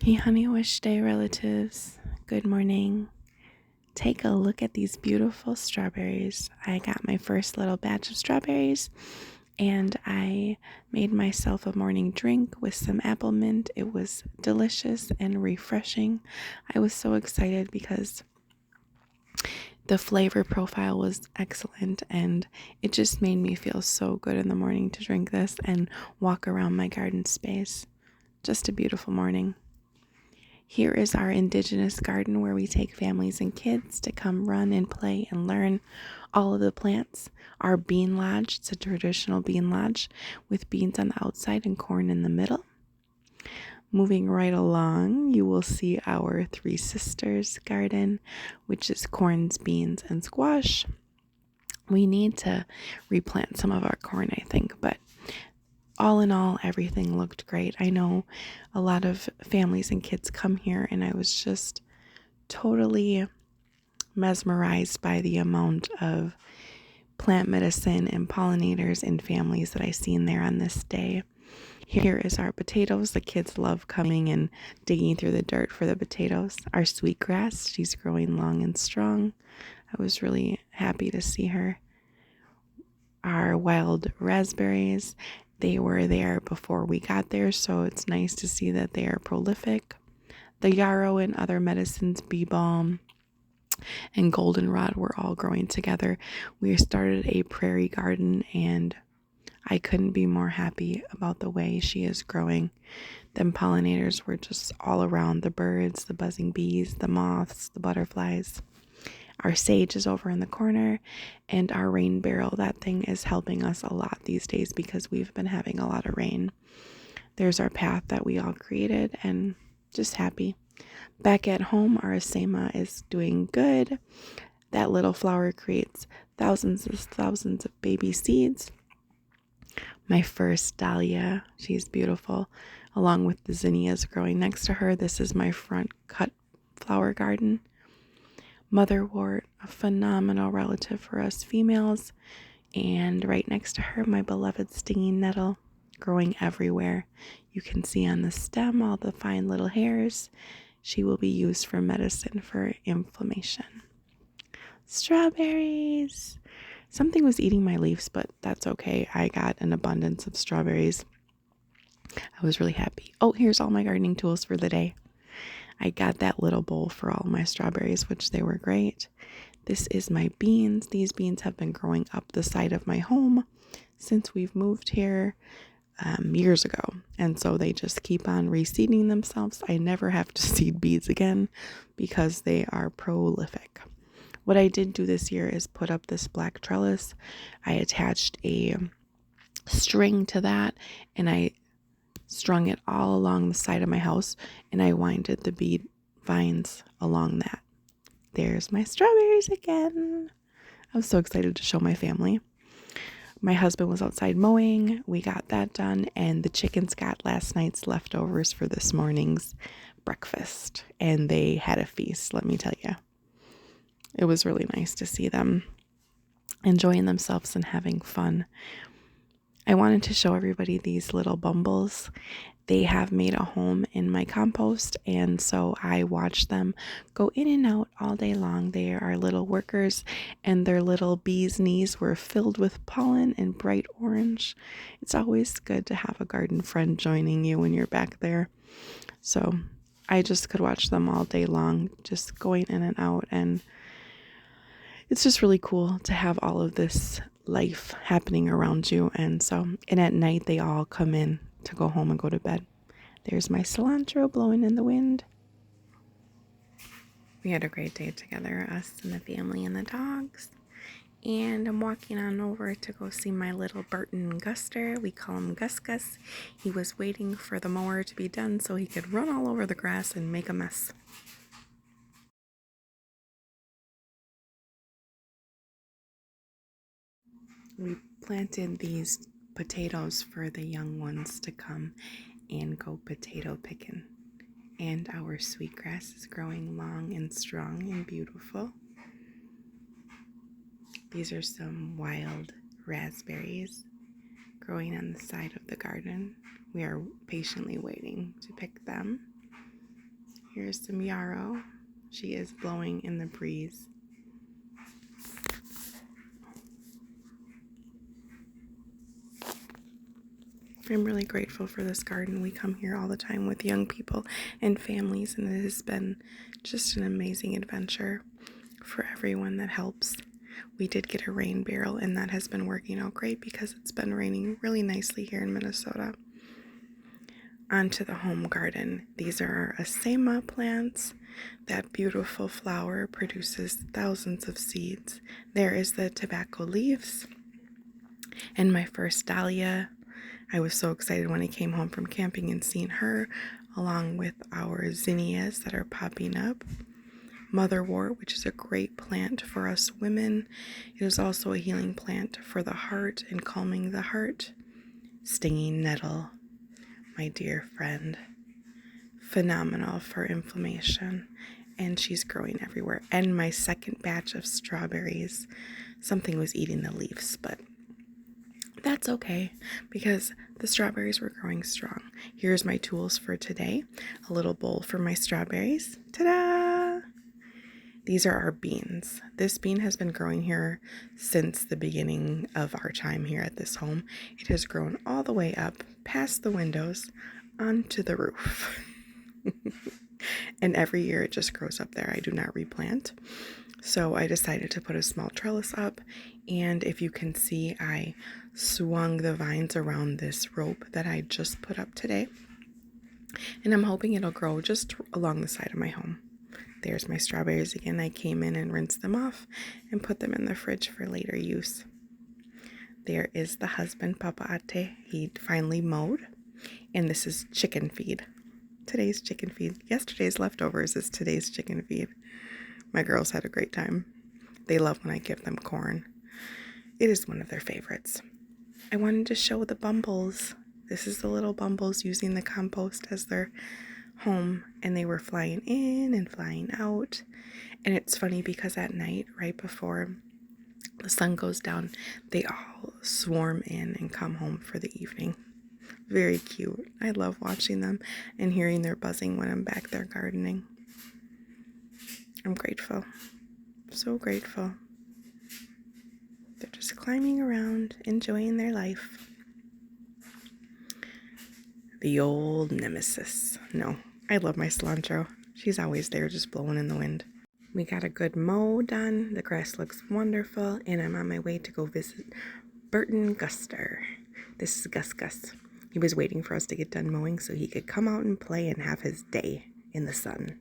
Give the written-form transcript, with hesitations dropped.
Hey honey wish day relatives, good morning. Take a look at these beautiful strawberries. I got my first little batch of strawberries and I made myself a morning drink with some apple mint. It was delicious and refreshing. I was so excited because the flavor profile was excellent and it just made me feel so good in the morning to drink this and walk around my garden space. Just a beautiful morning. Here is our indigenous garden where we take families and kids to come run and play and learn all of the plants. Our bean lodge, it's a traditional bean lodge with beans on the outside and corn in the middle. Moving right along, you will see our Three Sisters garden, which is corns, beans, and squash. We need to replant some of our corn, I think, but all in all, everything looked great. I know a lot of families and kids come here, and I was just totally mesmerized by the amount of plant medicine and pollinators and families that I seen there on this day. Here is our potatoes. The kids love coming and digging through the dirt for the potatoes. Our sweetgrass, she's growing long and strong. I was really happy to see her. Our wild raspberries, they were there before we got there, so it's nice to see that they are prolific. The yarrow and other medicines, bee balm and goldenrod, were all growing together. We started a prairie garden and I couldn't be more happy about the way she is growing. Them pollinators were just all around, the birds, the buzzing bees, the moths, the butterflies. Our sage is over in the corner, and our rain barrel, that thing is helping us a lot these days because we've been having a lot of rain. There's our path that we all created, and just happy. Back at home, our asema is doing good. That little flower creates thousands of baby seeds. My first dahlia, she's beautiful, along with the zinnias growing next to her. This is my front cut flower garden. Motherwort, a phenomenal relative for us females, and right next to her, my beloved stinging nettle, growing everywhere. You can see on the stem all the fine little hairs. She will be used for medicine for inflammation. Strawberries. Something was eating my leaves, but that's okay. I got an abundance of strawberries. I was really happy. Oh, here's all my gardening tools for the day. I got that little bowl for all my strawberries, which they were great. This is my beans. These beans have been growing up the side of my home since we've moved here years ago. And so they just keep on reseeding themselves. I never have to seed beans again because they are prolific. What I did do this year is put up this black trellis. I attached a string to that and I strung it all along the side of my house and I winded the bead vines along that. There's my strawberries again. I was so excited to show my family. My husband was outside mowing. We got that done, and the chickens got last night's leftovers for this morning's breakfast, and they had a feast, let me tell you. It was really nice to see them enjoying themselves and having fun. I wanted to show everybody these little bumbles. They have made a home in my compost, and so I watch them go in and out all day long. They are little workers, and their little bees' knees were filled with pollen and bright orange. It's always good to have a garden friend joining you when you're back there. So I just could watch them all day long, just going in and out, and it's just really cool to have all of this life happening around you. And at night they all come in to go home and go to bed. There's my cilantro blowing in the wind. We had a great day together, us and the family and the dogs. And I'm walking on over to go see my little Burton Guster. We call him Gus Gus. He was waiting for the mower to be done so he could run all over the grass and make a mess. We planted these potatoes for the young ones to come and go potato picking. And our sweetgrass is growing long and strong and beautiful. These are some wild raspberries growing on the side of the garden. We are patiently waiting to pick them. Here's some yarrow. She is blowing in the breeze. I'm really grateful for this garden. We come here all the time with young people and families, and it has been just an amazing adventure for everyone that helps. We did get a rain barrel, and that has been working out great because it's been raining really nicely here in Minnesota. Onto the home garden. These are our Asema plants. That beautiful flower produces thousands of seeds. There is the tobacco leaves. And my first dahlia. I was so excited when I came home from camping and seeing her, along with our zinnias that are popping up. Motherwort, which is a great plant for us women. It is also a healing plant for the heart and calming the heart. Stinging nettle, my dear friend. Phenomenal for inflammation. And she's growing everywhere. And my second batch of strawberries. Something was eating the leaves, but that's okay because the strawberries were growing strong. Here's my tools for today. A little bowl for my strawberries. Ta-da! These are our beans. This bean has been growing here since the beginning of our time here at this home. It has grown all the way up past the windows onto the roof. And every year it just grows up there. I do not replant. So I decided to put a small trellis up, and if you can see, I swung the vines around this rope that I just put up today, and I'm hoping it'll grow just along the side of my home. There's my strawberries again. I came in and rinsed them off and put them in the fridge for later use. There is the husband, Papa Ate. He finally mowed, and this is chicken feed. Today's chicken feed. Yesterday's leftovers is today's chicken feed. My girls had a great time. They love when I give them corn. It is one of their favorites. I wanted to show the bumbles. This is the little bumbles using the compost as their home, and they were flying in and flying out. And it's funny because at night, right before the sun goes down, they all swarm in and come home for the evening. Very cute. I love watching them and hearing their buzzing when I'm back there gardening. I'm grateful. So grateful. They're just climbing around, enjoying their life. The old nemesis. No, I love my cilantro. She's always there just blowing in the wind. We got a good mow done. The grass looks wonderful, and I'm on my way to go visit Burton Guster. This is Gus. He was waiting for us to get done mowing so he could come out and play and have his day in the sun.